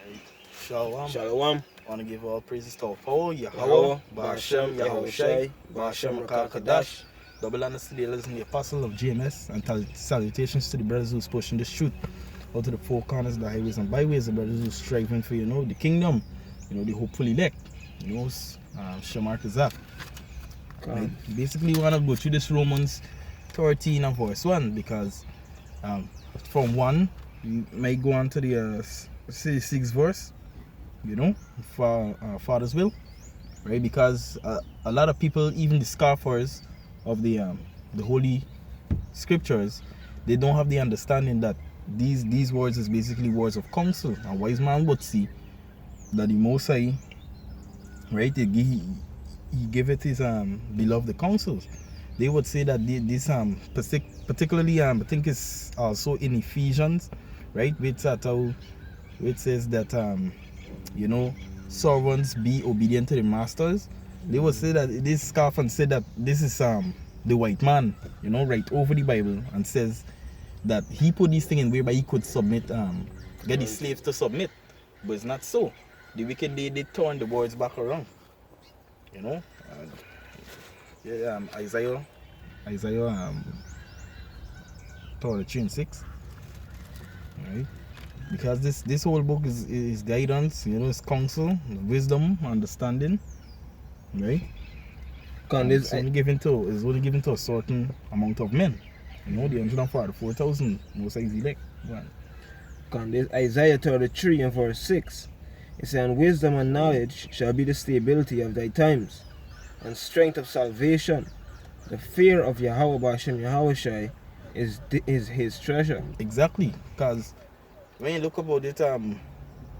Right. Shalom. Shalom. I want to give all praises to our power, Yahweh, Yahweh, Ba'ashem, Yahweh Shai, Ba'ashem, Rakah Kadash. Double honors to the elders and the apostles of GMS, and salutations to the brothers who's pushing this truth out to the four corners, the highways and byways, the brothers who's striving for, the kingdom, the hopeful elect, Shamark is up. Right? Basically, we want to go through this Romans 13 and verse 1, because from 1, we might go on to the 6th verse, for Father's will, right? Because a lot of people, even the scoffers of the Holy Scriptures, they don't have the understanding that these words is basically words of counsel. A wise man would see that the Most High, right, he giveth his beloved counsels. They would say that this particularly I think it's also in Ephesians, right, which says that servants be obedient to the masters. They would say that this scarf and say that this is the white man, right over the Bible, and says that he put these things in whereby he could submit, get the slaves to submit, but it's not so. The wicked they turn the words back around, Isaiah 3:6, right? Because this whole book is guidance, it's counsel, wisdom, understanding, right? It's only given to a certain amount of men. The 144,000 most easy elect. This Isaiah 33 and verse 6. It says, "And wisdom and knowledge shall be the stability of thy times, and strength of salvation. The fear of Yahweh Ba'ashem Yahweh Shai is his treasure." Exactly, because when you look about it,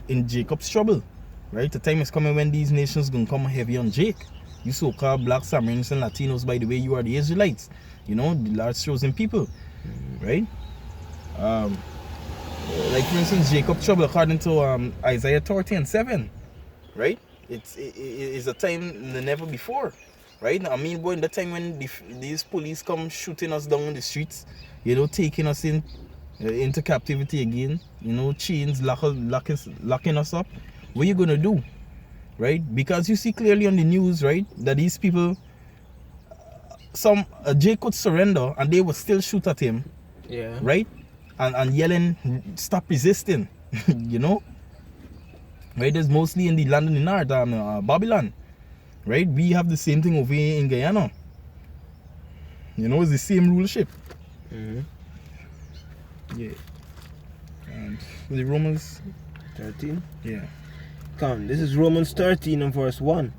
in Jacob's trouble, right? The time is coming when these nations gonna come heavy on Jake. You so-called blacks, Americans, and Latinos, by the way, you are the Israelites. The Lord's chosen people, right? Like for instance, Jacob's trouble, according to Isaiah 30:7, right? It's a time never before, right? I mean, boy, in the time when these police come shooting us down in the streets, taking us into captivity again, chains locking us up. What are you gonna do, right? Because you see clearly on the news, right, that these people, Jake could surrender and they would still shoot at him, right, and yelling, "Stop resisting," right? There's mostly in the land in the north, Babylon, right? We have the same thing over here in Guyana. It's the same rulership. Yeah. And the Romans 13. Yeah. This is Romans 13 and verse 1.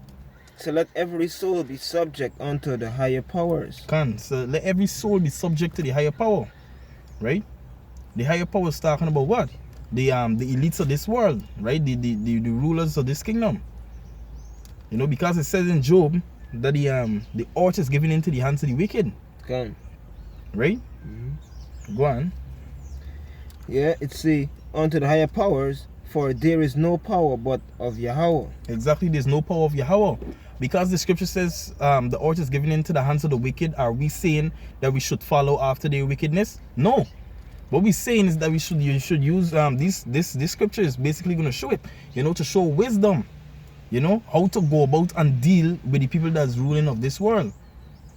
So let every soul be subject unto the higher powers. So let every soul be subject to the higher power, right? The higher power is talking about what? The elites of this world, right? The rulers of this kingdom. Because it says in Job that the earth is given into the hands of the wicked. Right? Go on. Yeah, it say unto the higher powers, for there is no power but of Yahweh. Exactly, there's no power of Yahweh. Because the scripture says the earth is given into the hands of the wicked, are we saying that we should follow after their wickedness? No. What we're saying is that you should use this scripture is basically going to show it, to show wisdom, how to go about and deal with the people that's ruling of this world.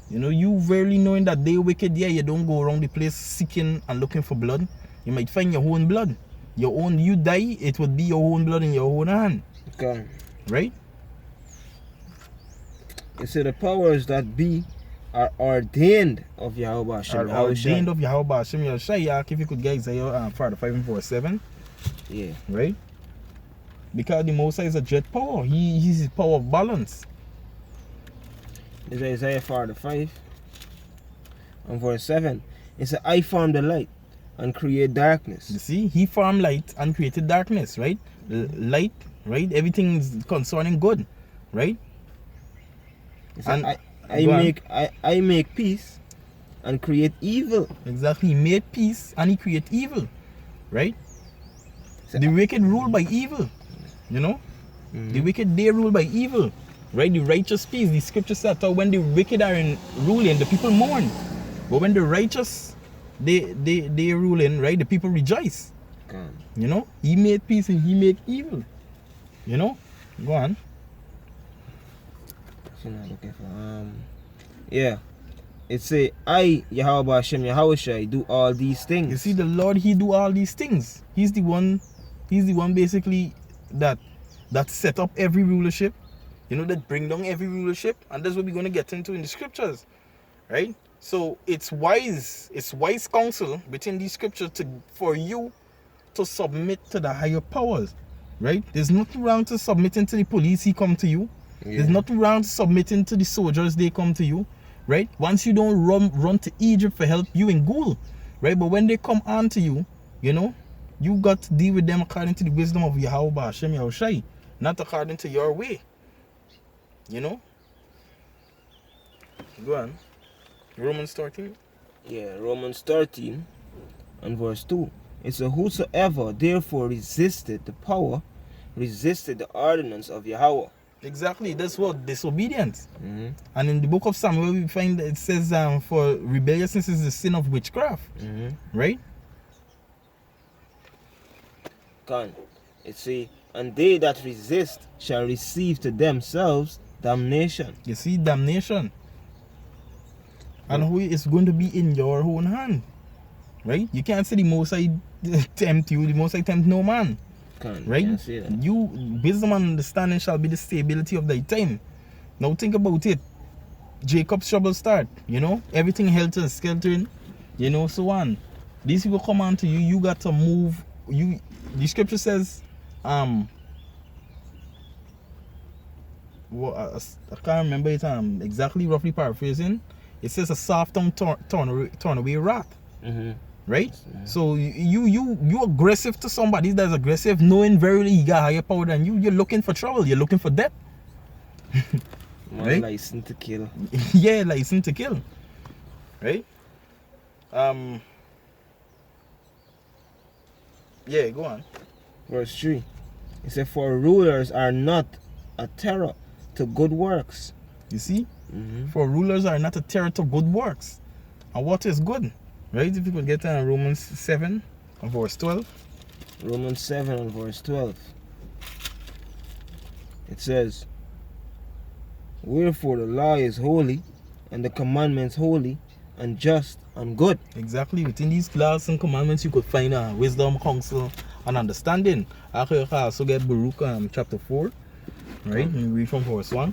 You verily knowing that they wicked, you don't go around the place seeking and looking for blood. You might find your own blood. You die, it would be your own blood in your own hand. Right? It said the powers that be are ordained of Yahweh Hashem. Ordained of Yahweh Hashem. If you could get Isaiah 5 and verse 7. Yeah. Right? Because the Most High is a jet power. He's his power of balance. This is Isaiah 5 and verse 7. It said, "I form the light and create darkness." You see, he formed light and created darkness, right? Light, right? Everything is concerning good, right? And I make peace and create evil. Exactly, he made peace and he create evil, right? The wicked rule by evil, The wicked, they rule by evil, right? The righteous peace, the scripture says that when the wicked are ruling, the people mourn. But when the righteous, they ruling, right, the people rejoice. Can. You know, he made peace and he made evil. You know, go on. Yeah. It say, I, Yahweh Hashem Yahushai, do all these things. You see, the Lord, he do all these things. He's the one basically that set up every rulership, you know, that bring down every rulership, and that's what we're going to get into in the scriptures, right? So it's wise counsel between these scriptures for you to submit to the higher powers, right? There's nothing wrong to submitting to the police, he come to you. Yeah. There's nothing wrong to submitting to the soldiers, they come to you, right? Once you don't run to Egypt for help, you in Ghoul, right? But when they come on to you, you know, you got to deal with them according to the wisdom of Yahweh Hashem Yahushai, not according to your way, you know? Go on. Romans 13. Yeah, Romans 13 and verse 2. It says, whosoever therefore resisted the power, resisted the ordinance of Yahweh. Exactly, that's what disobedience. And in the book of Samuel, we find that it says, for rebelliousness is the sin of witchcraft, right? It say, and they that resist shall receive to themselves damnation. You see, damnation. And who is going to be in your own hand, right? You can't say the Most High tempt you, the Most High tempt no man. Right? You wisdom and understanding shall be the stability of thy time. Now think about it. Jacob's trouble start, you know, everything helter skeltering, you know, so on. These people come on to you, you got to move. The scripture says, well, I can't remember it exactly, roughly paraphrasing. It says a soft tongue turn away wrath. Right? So you aggressive to somebody that's aggressive, knowing verily he got higher power than you. You're looking for trouble. You're looking for death. Right? License to kill. Yeah, license to kill. Right? Yeah, go on. Verse 3. It says, for rulers are not a terror to good works. You see? For rulers are not a terror to good works. And what is good? Right, if you could get Romans 7 and verse 12. Romans 7 and verse 12. It says, wherefore the law is holy, and the commandments holy, and just, and good. Exactly. Within these laws and commandments, you could find wisdom, counsel, and understanding. I could also get Baruch chapter 4. Right, and read from verse 1.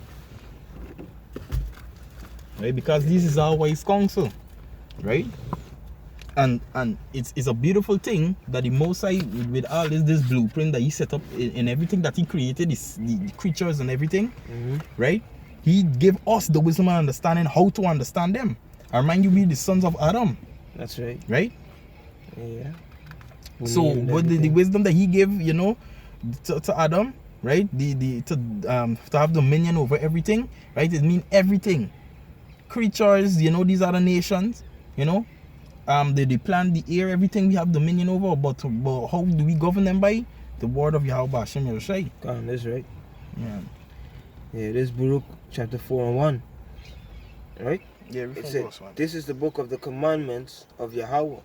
Right, because this is our wise counsel. Right? And it's a beautiful thing that the Most High, with all this blueprint that he set up in everything that he created, the creatures and everything, right? He gave us the wisdom and understanding how to understand them. I remind you, we the sons of Adam. That's right. Right? Yeah. So with the wisdom that he gave, you know, to Adam, right? To have dominion over everything, right? It means everything. Creatures, you know, these other nations, you know. They plant the air, everything we have dominion over, but how do we govern them by? The word of Yahweh Hashem Yahushai. That's right. Yeah. Yeah, this Baruch chapter 4 and 1. Right? Yeah, it said, this is the book of the commandments of Yahweh,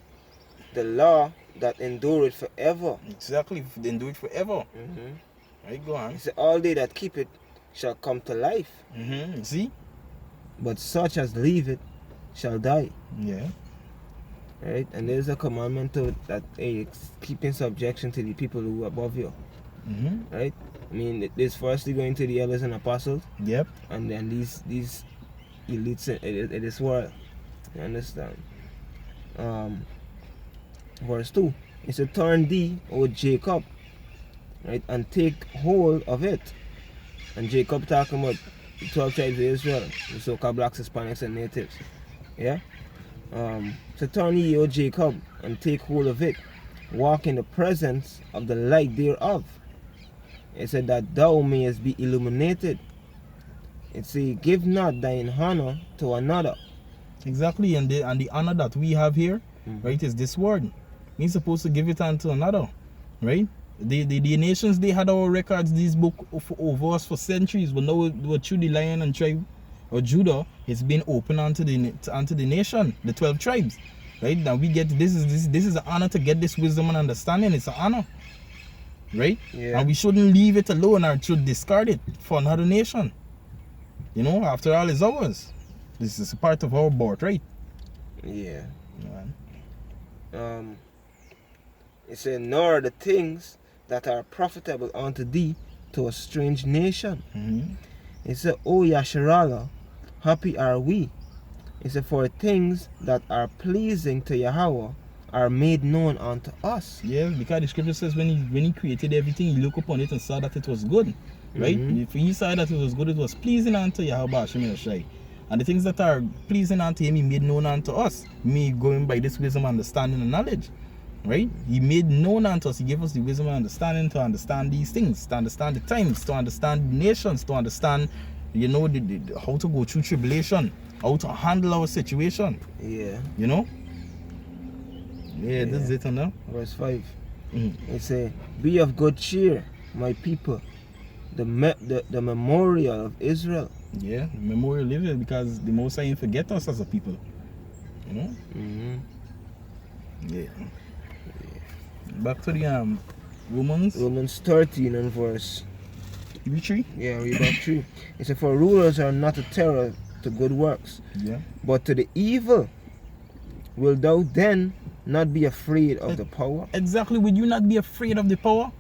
the law that endureth forever. Exactly, endure it forever. Right, go on. It said, all they that keep it shall come to life. See? But such as leave it shall die. Yeah. Right, and there's a commandment to that keep in subjection to the people who are above you. Right, I mean, there's firstly going to the elders and apostles. Yep. And then these elites in this world. You understand? Verse 2. It's a turn thee, O Jacob, right, and take hold of it. And Jacob talking about the 12 tribes of Israel, the so-called blacks, Hispanics, and natives. Yeah. So turn ye, O Jacob, and take hold of it. Walk in the presence of the light thereof. It said that thou mayest be illuminated. It say, give not thine honor to another. Exactly, and the honor that we have here, right, is this word. We're supposed to give it unto another, right? The nations, they had our records, this book over us for centuries, but now we're through the lion and tribe or Judah, it's been open unto the nation, the 12 tribes, right? Now we get this is an honor to get this wisdom and understanding. It's an honor, right? Yeah. And we shouldn't leave it alone or should discard it for another nation. You know, after all, it's ours. This is a part of our birthright. Yeah. Yeah. It said, nor the things that are profitable unto thee to a strange nation. Mm-hmm. It said, O Yasharala, happy are we. It said, for things that are pleasing to Yahweh are made known unto us. Yeah, because the scripture says when he created everything, he looked upon it and saw that it was good. Right? If he saw that it was good, it was pleasing unto Yahweh Hashem Yahushai. And the things that are pleasing unto him, he made known unto us. Me going by this wisdom, understanding, and knowledge. Right? He made known unto us. He gave us the wisdom and understanding to understand these things, to understand the times, to understand the nations, to understand, you know, how to go through tribulation, how to handle our situation. Yeah. You know? Yeah, this is it now. Verse 5. It says, be of good cheer, my people, the memorial of Israel. Yeah, the memorial living, because the Most High ain't forget us as a people. You know? Yeah. Back to the Romans. Romans 13 and verse 3. Yeah, read about 3. It said, for rulers are not a terror to good works, Yeah. but to the evil. Will thou then not be afraid of the power? Exactly. Would you not be afraid of the power?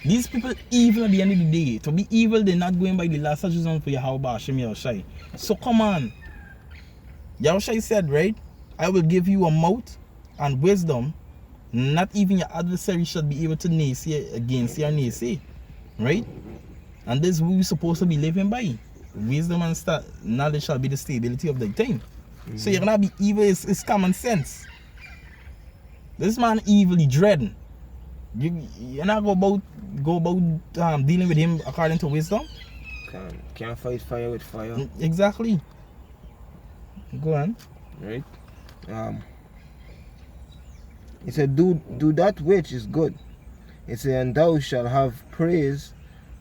These people evil at the end of the day. To be evil, they're not going by the last suggestion for Yahweh Hashem Yahushai. So come on. Yahushai said, right? I will give you a mouth and wisdom. Not even your adversary should be able to naysay against your naysay. Right? And this is what we're supposed to be living by. Wisdom and knowledge shall be the stability of the time. So you're gonna be evil, it's common sense. This man evil, he dreading. You're not go about dealing with him according to wisdom. Can't fight fire with fire. Exactly. Go on. Right? It said, do that which is good. It said, and thou shalt have praise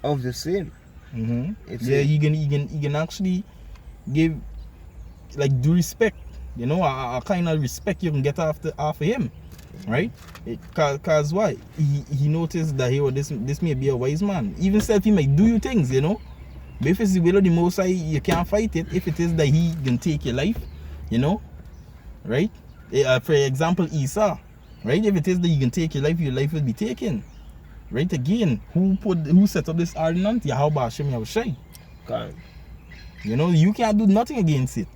of the same. Yeah, you can actually give, like, due respect. You know, a kind of respect you can get off of him. Right? Cause why? He noticed that this may be a wise man. Even self, he might do you things, you know. But if it's the will of the Most High, you can't fight it. If it is that he can take your life, you know, right? For example, Esau, right? If it is that you can take your life will be taken. Right? Again, who set up this ordinance? Yahweh Hashem Yahushai. You know, you can't do nothing against it.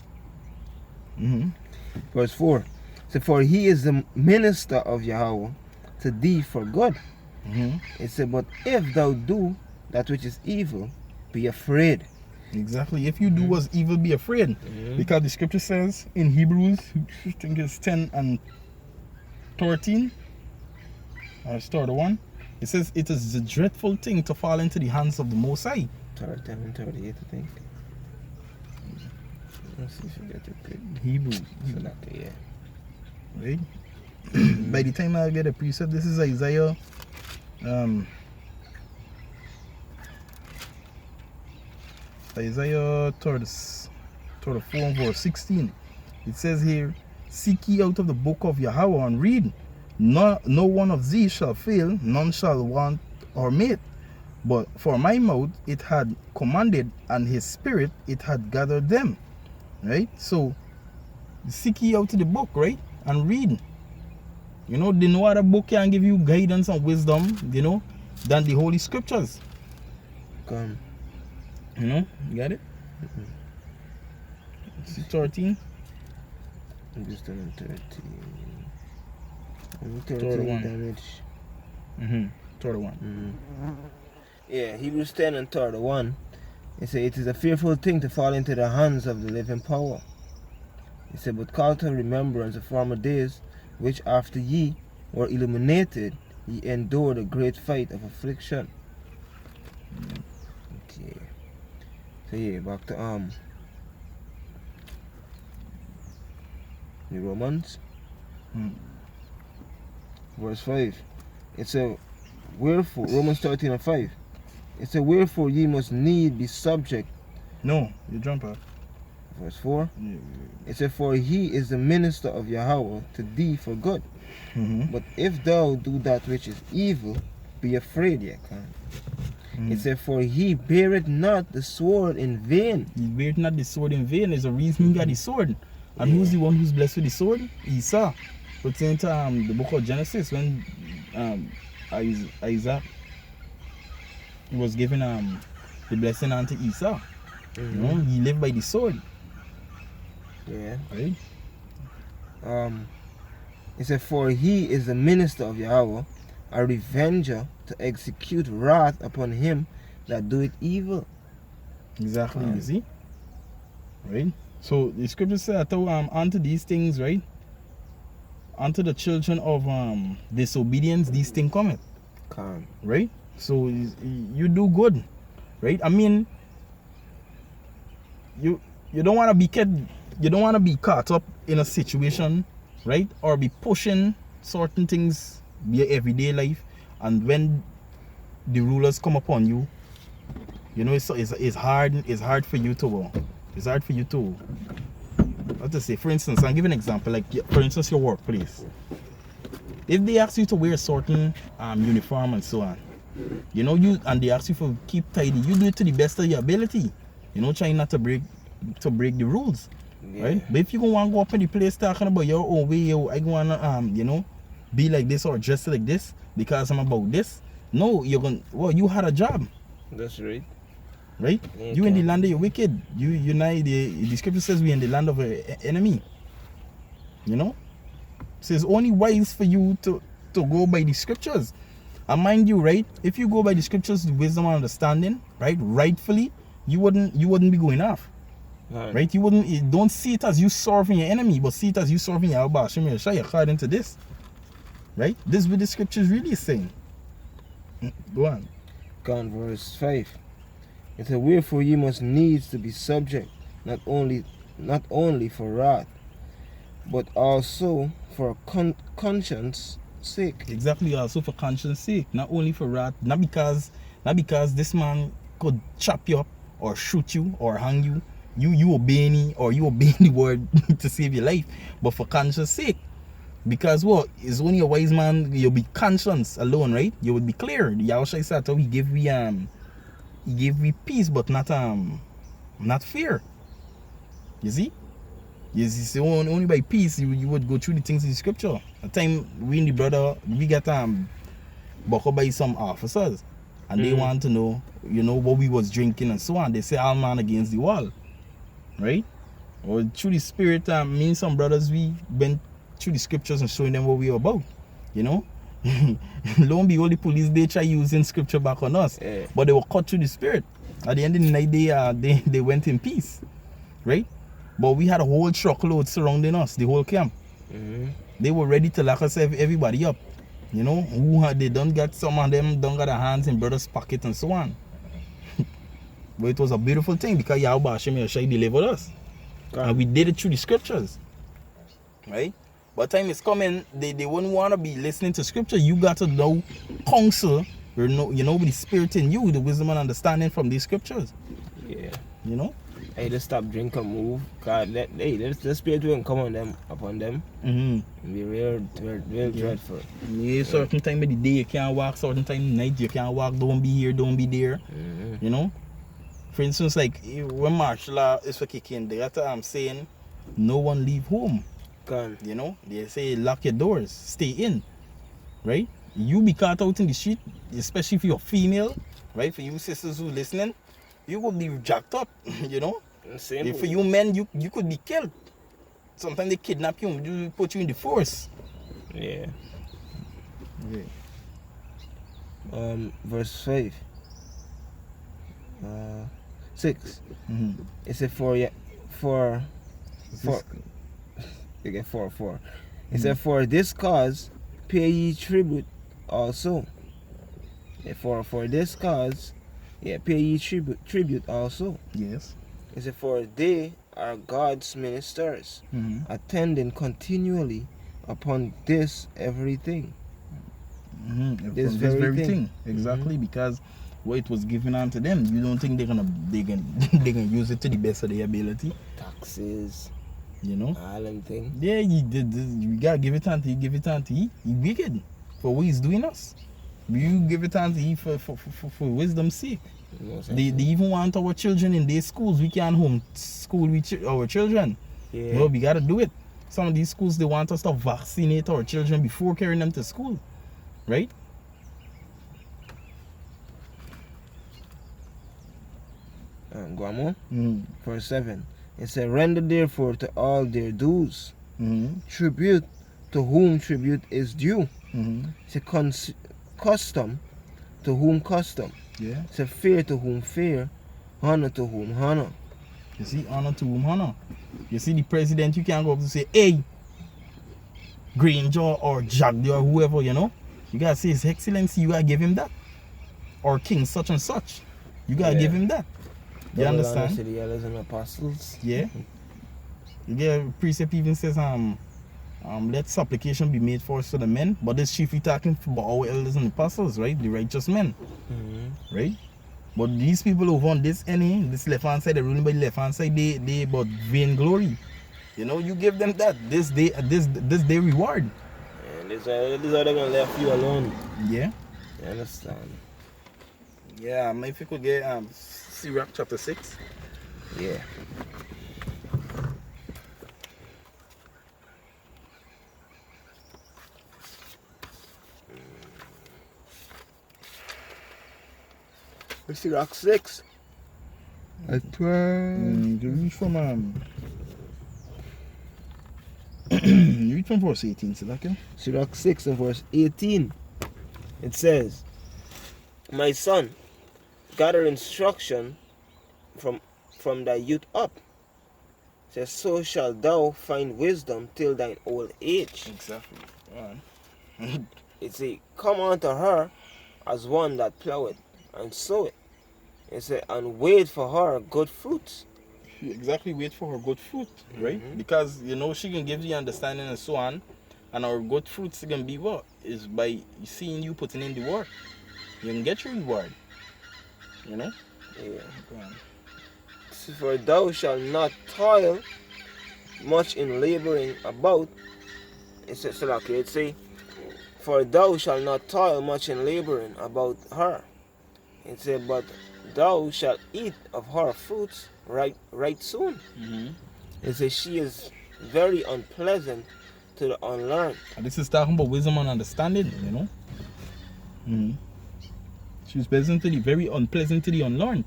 Verse 4. So for he is the minister of Yahweh to thee for good. It said, but if thou do that which is evil, be afraid. Exactly. If you do what's evil, be afraid. Because the scripture says in Hebrews, I think it's 10 and 13, or start 1, it says it is a dreadful thing to fall into the hands of the Most High. 10 and 38, I think. Let's see if you get it good. Hebrews. Yeah. Right? By the time I get a precept, this is Isaiah Isaiah 34 verse 16. It says here, seek ye out of the book of Yahweh and read. No one of these shall fail, none shall want or mate. But for my mouth it had commanded, and his spirit it had gathered them. Right? So seek ye out to the book, right? And read. You know, no other book can give you guidance and wisdom, you know, than the Holy Scriptures. Come. You know, you got it? 13. I'm just doing 13. 31. Damage. 31. Yeah, Hebrews 10 and 31. It says, it is a fearful thing to fall into the hands of the living power. It said, but call to remembrance the former days, which after ye were illuminated, ye endured a great fight of affliction. Okay. So yeah, back to the Romans. Verse 5. It said, wherefore, Romans 13 and 5. It said, wherefore ye must need be subject. No, you jump up. verse 4. It said, for he is the minister of Yahweh to thee for good. But if thou do that which is evil, be afraid, It said, for he beareth not the sword in vain. He beareth not the sword in vain. There's a reason he got the sword. And who's the one who's blessed with the sword? Esau. But into the book of Genesis, when Isaac was given the blessing unto Esau, you know, he lived by the sword. Yeah. Right? It said, for he is the minister of Yahweh, a revenger to execute wrath upon him that doeth evil. Exactly, you see? Right? So the scripture says, unto these things, right? Unto the children of disobedience, these things cometh. Right? So you do good. Right? I mean, you don't want to be caught up in a situation, right? Or be pushing certain things your everyday life, and when the rulers come upon you, you know, it's hard for you to what to say. For instance, I'll give an example, like for instance your workplace. If they ask you to wear a certain uniform and so on, you know, and they ask you to keep tidy, you do it to the best of your ability, you know, trying not to break the rules. Right? But if you want to go up in the place talking about your own way, I wanna you know, be like this or dress like this because I'm about this, no, you had a job. That's right. Right? Yeah, you in the land of your wicked. You now the scripture says we in the land of an enemy. You know? So it's only wise for you to go by the scriptures. And mind you, right, if you go by the scriptures, the wisdom and understanding, right, rightfully, you wouldn't be going off. Right? You don't see it as you serving your enemy, but see it as you serving your Abba Hashem Yeshua according to this. Right? This is what the scriptures really saying. Go on. Verse 5. It said, wherefore ye must needs to be subject, not only for wrath, but also for conscience sake. Exactly, also for conscience sake, not only for wrath, not because this man could chop you up or shoot you or hang you. You obey me or you obey the word to save your life, but for conscience sake. Because what is only a wise man, you'll be conscience alone, right? You would be clear. The Yahushua said, he gave me peace, but not fear. You see? So only by peace you would go through the things in the scripture. At time we and the brother we got buckled by some officers, and they want to know, you know, what we was drinking and so on. They say all man against the wall, right? Or through the spirit, me and some brothers, we went through the scriptures and showing them what we were about, you know. Lo and behold, the police, they try using scripture back on us, but they were caught through the spirit. At the end of the night, they went in peace, right? But we had a whole truckload surrounding us, the whole camp. They were ready to lock us everybody up, you know. They don't get, some of them don't got their hands in brothers' pocket and so on. But it was a beautiful thing because Yahweh Hashem Yeshua delivered us, and we did it through the scriptures, right? But time is coming, they wouldn't want to be listening to scripture. You got to know counsel, you know, with the spirit in you, the wisdom and understanding from these scriptures. Yeah. You know? Hey, just stop, drink, and move. God, the spirit will come upon them. Be real dreadful. Yeah, certain time of the day you can't walk, certain time of the night you can't walk, don't be here, don't be there. You know? For instance, like when martial law is for kicking, they got to saying no one leave home. You know, they say lock your doors, stay in, right? You be caught out in the street, especially if you're female, right? For you sisters who listening, you will be jacked up, you know. For you men, you could be killed. Sometimes they kidnap you, put you in the force. Yeah. Verse 5. 6. It said for again 4. It said, for this cause pay ye tribute also. For this cause, pay ye tribute also. Yes. It said, for they are God's ministers, attending continually upon this everything. This very thing. Exactly, because what it was given unto them, you don't think they're gonna use it to the best of their ability? taxes, You know? all them things. Yeah, you gotta give it unto he. He wicked for what he's doing us. You give it unto he for wisdom's sake. They even want our children in their schools. We can't homeschool our children. Yeah. No, we gotta do it. Some of these schools, they want us to vaccinate our children before carrying them to school. Right? And go on. Verse 7. It said, render therefore to all their dues, tribute to whom tribute is due. It's a custom to whom custom. Yeah. It's a fear to whom fear, honor to whom honor. You see, honor to whom honor. You see, the president, you can't go up to say, hey, Granger or Jagdi or whoever, you know. You gotta say, His Excellency, you gotta give him that. Or King such and such. You gotta give him that. You understand? To the elders and apostles. Yeah. You get precept even says let supplication be made for us to the men, but this chiefly talking about our elders and apostles, right? The righteous men. Right? But these people over on this end, this left hand side, they're ruling by the left hand side, they about vainglory. You know, you give them that. This day reward. And this are gonna leave you alone. Yeah. You understand? Yeah, if you could get Sirach chapter 6. Yeah. Sirach 6. At 12. You read from you read from verse 18, so that okay? Sirach 6 and verse 18. It says, my son, gather instruction from thy youth up. It says, so shalt thou find wisdom till thine old age. Exactly. It says, come unto her as one that ploweth and soweth. It says, and wait for her good fruits. Exactly, wait for her good fruit, right? Because, you know, she can give you understanding and so on. And our good fruits can be what? Is by seeing you putting in the work. You can get your reward. You know? Yeah. For thou shalt not toil much in laboring about. It says, it say, for thou shalt not toil much in laboring about her. It said, but thou shalt eat of her fruits right soon. It says, she is very unpleasant to the unlearned. And this is talking about wisdom and understanding, you know? She's pleasant to the very unpleasant to the unlearned.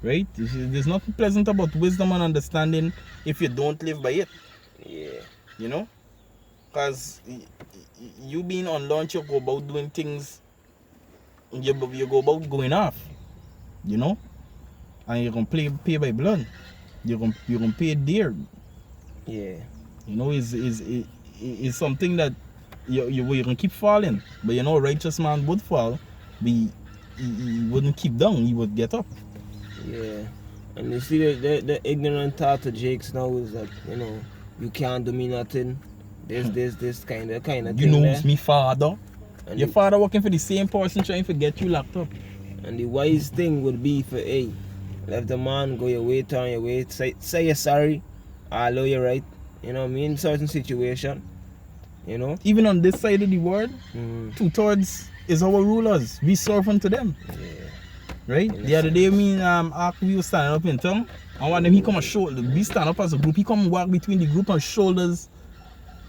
Right? There's nothing pleasant about wisdom and understanding if you don't live by it. Yeah. You know? Because you being unlearned, you go about doing things, you go about going off. You know? And you're going to pay by blood. You're going to pay dear. Yeah. You know, it's something that you going to keep falling. But you know, a righteous man would fall, but he wouldn't keep down, he would get up. Yeah. And you see the ignorant thought of Jakes now is that, you know, you can't do me nothing. This kind of thing. You know, it's me father. And your father working for the same person trying to get you locked up. And the wise thing would be for, hey, let the man go your way, turn your way, say you're sorry, allow you right. You know what I mean? Certain situation. You know? Even on this side of the world, 2/3 is our rulers. We serve unto them. Yeah. Right? The other day, after we were standing up in town, and one of them, he come and shoulder. We stand up as a group. He come and walk between the group and shoulders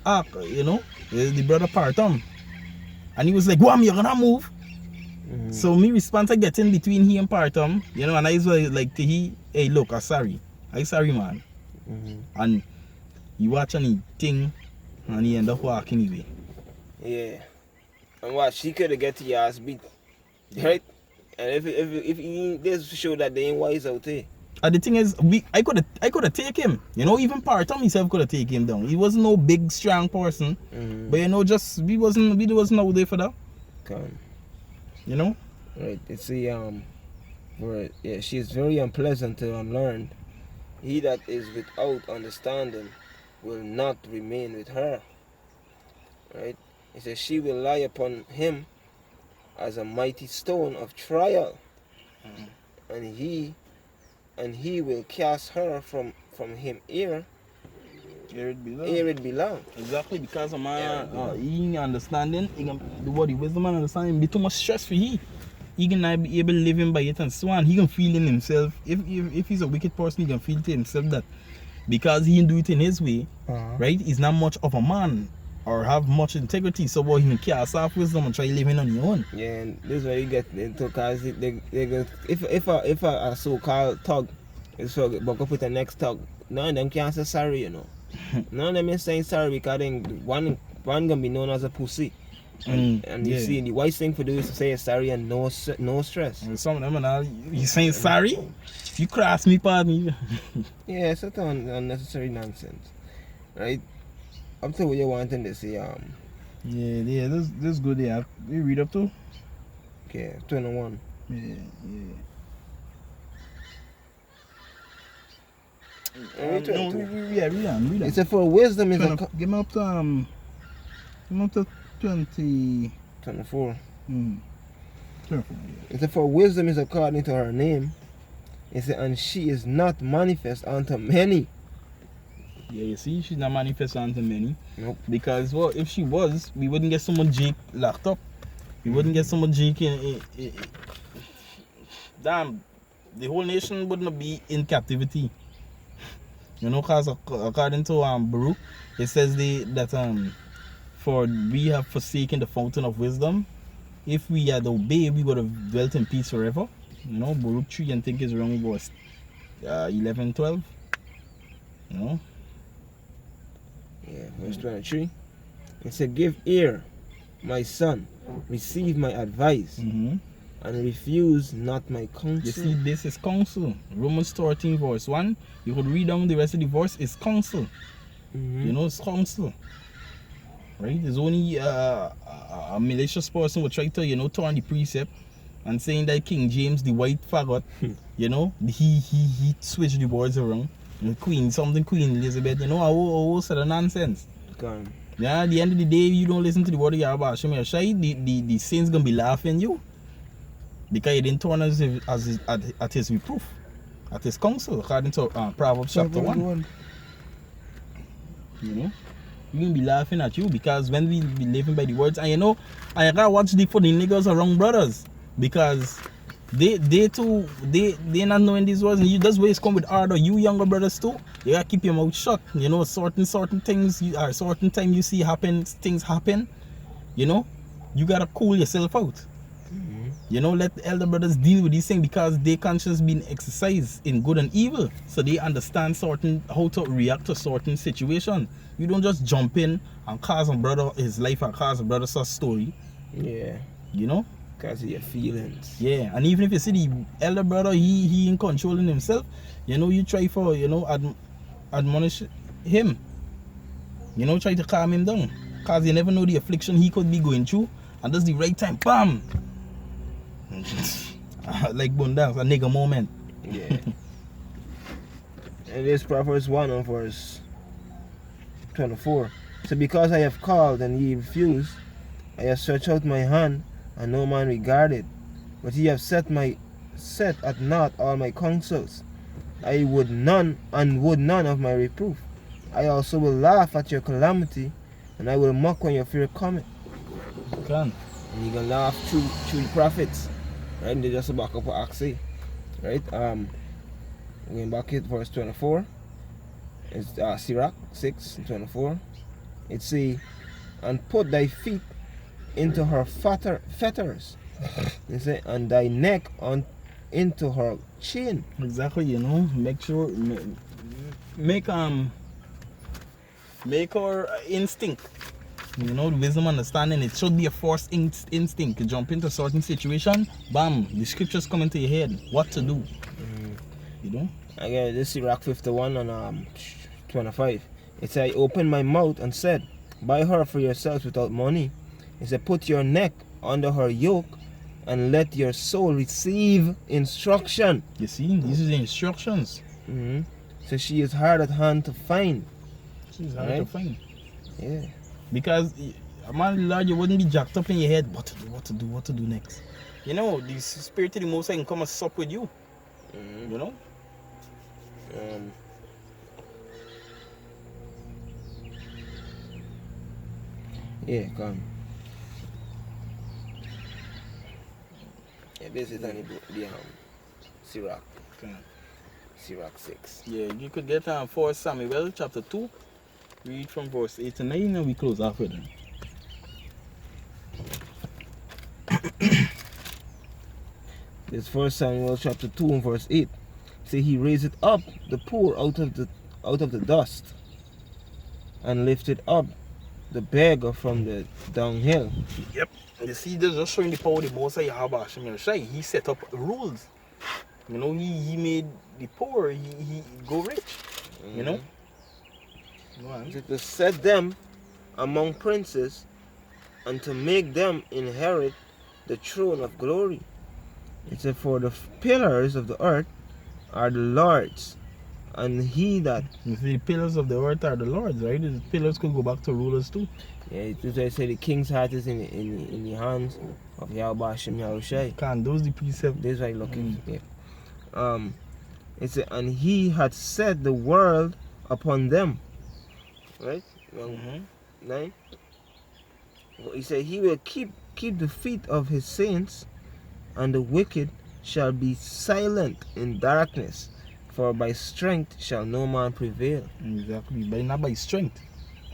you know, the brother Partum. And he was like, "Wham, you're gonna move." So me respond to get in between he and Partum, you know, and I was like to he, "Hey, look, I'm sorry, man." And he watch anything, and he end up walking away. Yeah. And what, she could have get to your ass beat, right? And if he this show that they ain't wise out there. And the thing is, I could have take him. You know, even Partum himself could have taken him down. He wasn't no big, strong person. But you know, just we wasn't out there for that. Come. You know? Right. It's she is very unpleasant to unlearned. He that is without understanding will not remain with her. Right? It says she will lie upon him as a mighty stone of trial. And he will cast her from from him here it belong. Exactly, because a man, he understanding, he can do what the wisdom and understanding, be too much stress for he. He can not be able to live in by it and so on. He can feel in himself, if he's a wicked person, he can feel to himself that because he can do it in his way, right, he's not much of a man or have much integrity, so what he can cast off wisdom and try living on your own. Yeah, and this is where you get into, because if a so-called thug is so buck up with the next thug, none of them can say sorry, you know. None of them is saying sorry because then one gonna be known as a pussy. And you see, the wise thing for do is to say sorry and no stress. And some of them and all, you saying sorry? You cross me, pardon me. Yeah, it's such unnecessary nonsense, right? Up to what you wanting to say. Yeah, this good. Yeah, we read up to. Okay, 21. Yeah. Read on. It's a for wisdom is a give me up to 20. 24. 24. Yeah. It's a for wisdom is according to her name. It said, and she is not manifest unto many. Yeah, you see, she's not manifest unto many. Nope. Because, well, if she was, we wouldn't get so much Jake locked up. We wouldn't get so much Jake damn, the whole nation wouldn't be in captivity. You know, because according to Baruch, it says that for we have forsaken the fountain of wisdom. If we had obeyed, we would have dwelt in peace forever. You know, Baruch 3, I think is wrong, was 11, 12. You know? Yeah, verse 23. It said, give ear, my son, receive my advice, and refuse not my counsel. You see, this is counsel. Romans 13, verse 1. You could read down the rest of the verse, it's counsel. You know, it's counsel. Right? There's only a malicious person would try to, you know, turn the precept and saying that King James, the white faggot, you know, he switched the words around. You know, Queen Elizabeth, you know, a whole set of nonsense. Gone. Yeah, at the end of the day, if you don't listen to the word of Yahweh Hashem Yashai, the saints gonna be laughing you. Because he didn't turn at his reproof, at his counsel, according to Proverbs chapter 1. You know? You can be laughing at you because when we be living by the words, and you know, I gotta watch for the niggas around brothers because they not knowing these words, and you just ways come with order. You younger brothers too, you gotta keep your mouth shut. You know, certain things, certain time you see things happen. You know, you gotta cool yourself out. You know, let the elder brothers deal with these things because their conscience been exercised in good and evil, so they understand how to react to certain situation. You don't just jump in and cause a brother his life or cause a brother's story. Yeah. You know? Because of your feelings. Yeah, and even if you see the elder brother, he in controlling himself, you know, you try for, you know, admonish him. You know, try to calm him down. Because you never know the affliction he could be going through. And that's the right time, bam! Like Bundance, a nigga moment. Yeah. And this Proverbs 1 and verse 24. So because I have called and ye refused, I have stretched out my hand and no man regarded. But ye have set at naught all my counsels. I would none of my reproof. I also will laugh at your calamity, and I will mock when your fear cometh. Can. And you can laugh through the prophets. Right? And they just back up what Acts say. Right? Going back at verse 24. It's Sirach 6 and 24. It say, and put thy feet into her fetters. It say, and thy neck into her chain. Exactly, you know, make sure make her instinct. You know, wisdom, understanding, it should be a forced instinct to jump into a certain situation. Bam, the scriptures come into your head. What to do? You know? Again, this is Sirach 51 and 25. It said, I opened my mouth and said, buy her for yourselves without money. It said, put your neck under her yoke and let your soul receive instruction. You see, these are the instructions. So she is hard at hand to find. She's hard to find. Yeah. Because, man, Lord, you wouldn't be jacked up in your head. What to do next? You know, the Spirit of the Most High can come and sup with you. You know? Yeah, come. Yeah, this is only the Sirach. Okay. Sirach 6. Yeah, you could get 4 Samuel chapter 2. Read from verse 8 to 9 and we close off with it. This 1 Samuel chapter 2 and verse 8. Say he raised up the poor out of the dust, and lifted up the beggar from the dunghill. Yep. You see, this just showing the power of the Most High Yahweh Hashem Yahushai. He set up rules. You know, he made the poor, he go rich. You know? To set them among princes, and to make them inherit the throne of glory. It said, for the pillars of the earth are the Lord's, and he that... You see, the pillars of the earth are the Lord's, right? The pillars could go back to rulers too. Yeah, it is I say the king's heart is in the hands of Yahweh Hashem Yahushai. Can those the precept? This is what I looking yeah. It said, and he had set the world upon them. Right? 9. He said he will keep the feet of his saints, and the wicked shall be silent in darkness, for by strength shall no man prevail. Exactly, but not by strength.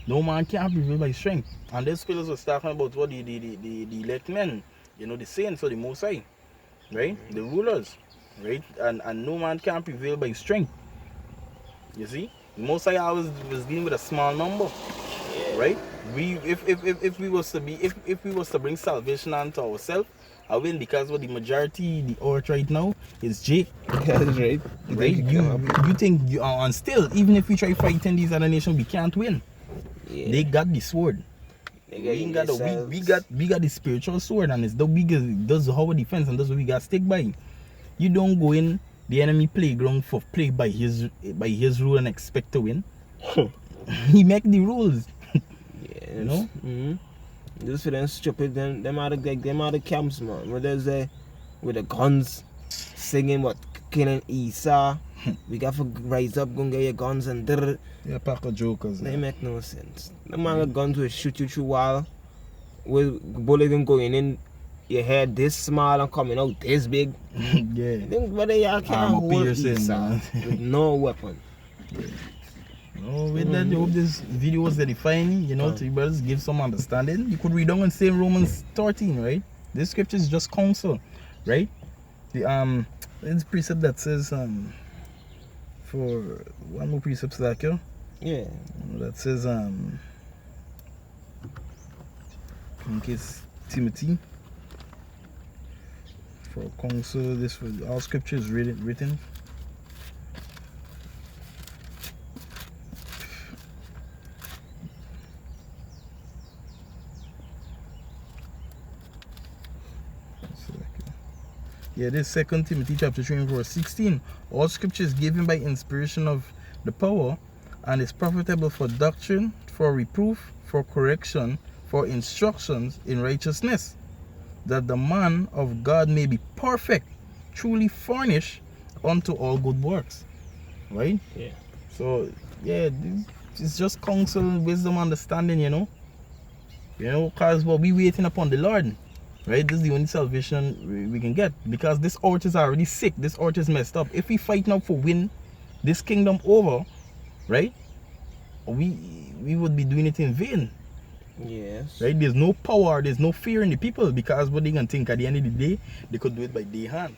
No man can prevail by strength. And this pillars was talking about what the elect men, you know, the saints or the Most High, right? The rulers, right? And no man can prevail by strength. You see? The Most High always was dealing with a small number, right? If we was to bring salvation unto ourselves, I will, because what the majority, the earth right now is Jake. That's right. Right? You think you are and still, even if we try fighting these other nations, we can't win. Yeah. They got the sword. We got the spiritual sword, and it's the biggest. That's our defense, and that's what we got stick by. You don't go in the enemy playground for play by his rule and expect to win. He make the rules. Yeah, you know. Just for them stupid, them are the camps, man. Where there's with the guns, singing what killing Esau. We got to rise up, go and get your guns and drrr. Yeah, pack of jokers. They make no sense. The man with guns will shoot you through wall, with bullet going in your head this small and coming out this big. Yeah. But y'all can't hold Esau with no weapon. Yeah. No, with that, I hope this video was edifying, you know, to you brothers, give some understanding. You could read on and say Romans13, right? This scripture is just counsel, right? There's a precept that says, for one more precept like you. Yeah. That says, in case Timothy, for counsel, this for all scripture is written. Yeah, this 2 Timothy chapter 3 and verse 16. All scripture is given by inspiration of the power, and is profitable for doctrine, for reproof, for correction, for instructions in righteousness, that the man of God may be perfect, truly furnished unto all good works. Right? Yeah. So, yeah, it's just counsel, wisdom, understanding, you know. You know, because we waiting upon the Lord. Right, this is the only salvation we can get, because this earth is already sick. This earth is messed up. If we fight now for win this kingdom over, right, we would be doing it in vain. Yes. Right, there's no power, there's no fear in the people, because what they can think at the end of the day, they could do it by their hand.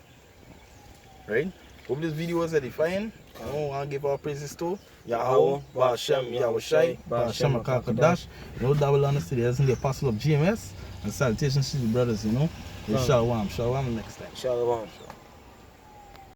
Right. Hope this video was edifying. I want to give our praises to Yahweh, Ba'ashem, Yahushai, Ba'ashem, Akakadash. You know, double honors to the apostle of GMS. And salutations to the brothers, you know. Shalom. Shalom next time. Shalom.